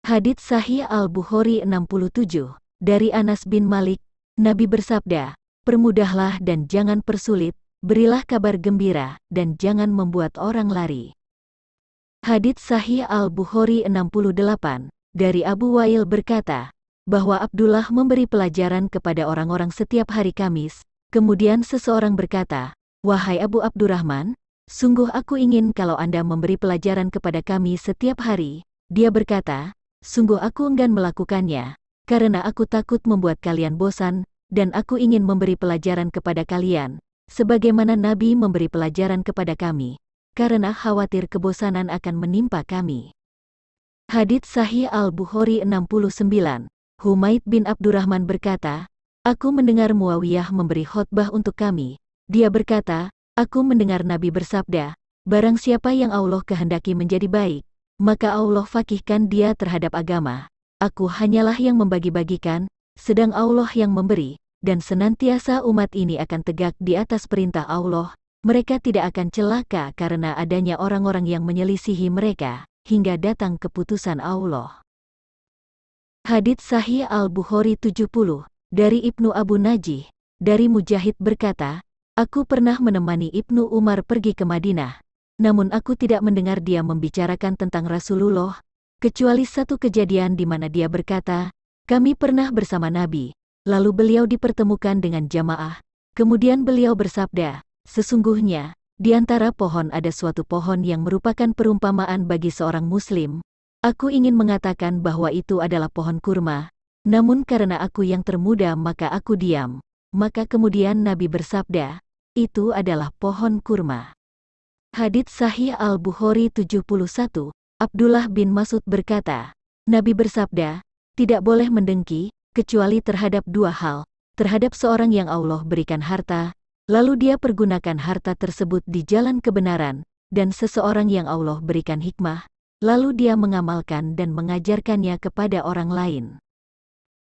Hadits Sahih Al-Bukhari 67, dari Anas bin Malik, Nabi bersabda, "Permudahlah dan jangan persulit, berilah kabar gembira, dan jangan membuat orang lari." Hadits Sahih Al-Bukhari 68, dari Abu Wail berkata, bahwa Abdullah memberi pelajaran kepada orang-orang setiap hari Kamis. Kemudian seseorang berkata, "Wahai Abu Abdurrahman, sungguh aku ingin kalau Anda memberi pelajaran kepada kami setiap hari." Dia berkata, "Sungguh aku enggan melakukannya, karena aku takut membuat kalian bosan, dan aku ingin memberi pelajaran kepada kalian, sebagaimana Nabi memberi pelajaran kepada kami, karena khawatir kebosanan akan menimpa kami." Hadits Sahih Al-Bukhari 69, Humaid bin Abdurrahman berkata, "Aku mendengar Muawiyah memberi khotbah untuk kami. Dia berkata, aku mendengar Nabi bersabda, barang siapa yang Allah kehendaki menjadi baik, maka Allah fakihkan dia terhadap agama. Aku hanyalah yang membagi-bagikan, sedang Allah yang memberi, dan senantiasa umat ini akan tegak di atas perintah Allah. Mereka tidak akan celaka karena adanya orang-orang yang menyelisihi mereka, hingga datang keputusan Allah." Hadits Sahih Al-Bukhari 70, dari Ibnu Abu Najih, dari Mujahid berkata, "Aku pernah menemani Ibnu Umar pergi ke Madinah, namun aku tidak mendengar dia membicarakan tentang Rasulullah, kecuali satu kejadian di mana dia berkata, kami pernah bersama Nabi, lalu beliau dipertemukan dengan jamaah, kemudian beliau bersabda, sesungguhnya, di antara pohon ada suatu pohon yang merupakan perumpamaan bagi seorang muslim. Aku ingin mengatakan bahwa itu adalah pohon kurma, namun karena aku yang termuda maka aku diam. Maka kemudian Nabi bersabda, itu adalah pohon kurma." Hadits Sahih Al-Bukhari 71, Abdullah bin Mas'ud berkata, Nabi bersabda, tidak boleh mendengki, kecuali terhadap dua hal, terhadap seorang yang Allah berikan harta, lalu dia pergunakan harta tersebut di jalan kebenaran, dan seseorang yang Allah berikan hikmah, lalu dia mengamalkan dan mengajarkannya kepada orang lain.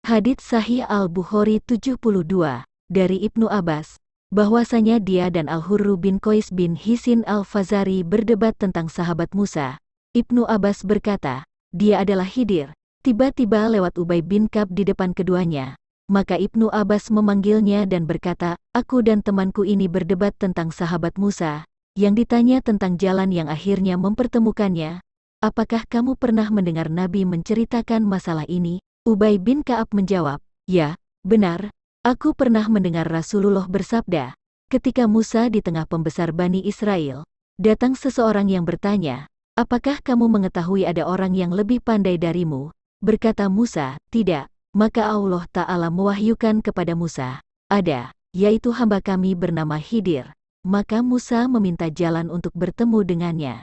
Hadits Sahih Al-Bukhari 72, dari Ibnu Abbas, bahwasanya dia dan Al-Hurru bin Qais bin Hisin Al-Fazari berdebat tentang sahabat Musa. Ibnu Abbas berkata, dia adalah Khidir. Tiba-tiba lewat Ubay bin Ka'b di depan keduanya. Maka Ibnu Abbas memanggilnya dan berkata, aku dan temanku ini berdebat tentang sahabat Musa, yang ditanya tentang jalan yang akhirnya mempertemukannya. Apakah kamu pernah mendengar Nabi menceritakan masalah ini? Ubay bin Ka'ab menjawab, ya, benar, aku pernah mendengar Rasulullah bersabda, ketika Musa di tengah pembesar Bani Israel, datang seseorang yang bertanya, apakah kamu mengetahui ada orang yang lebih pandai darimu? Berkata Musa, tidak. Maka Allah Ta'ala mewahyukan kepada Musa, ada, yaitu hamba kami bernama Khidir. Maka Musa meminta jalan untuk bertemu dengannya.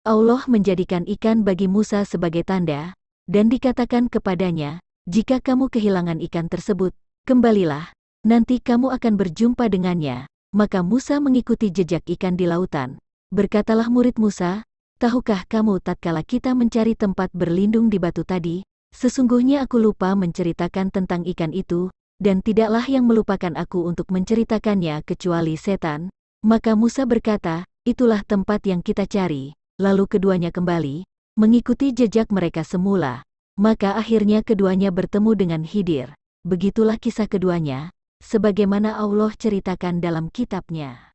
Allah menjadikan ikan bagi Musa sebagai tanda, dan dikatakan kepadanya, jika kamu kehilangan ikan tersebut, kembalilah, nanti kamu akan berjumpa dengannya. Maka Musa mengikuti jejak ikan di lautan. Berkatalah murid Musa, tahukah kamu tatkala kita mencari tempat berlindung di batu tadi, sesungguhnya aku lupa menceritakan tentang ikan itu, dan tidaklah yang melupakan aku untuk menceritakannya kecuali setan. Maka Musa berkata, itulah tempat yang kita cari. Lalu keduanya kembali, mengikuti jejak mereka semula. Maka akhirnya keduanya bertemu dengan Khidir. Begitulah kisah keduanya, sebagaimana Allah ceritakan dalam kitabnya.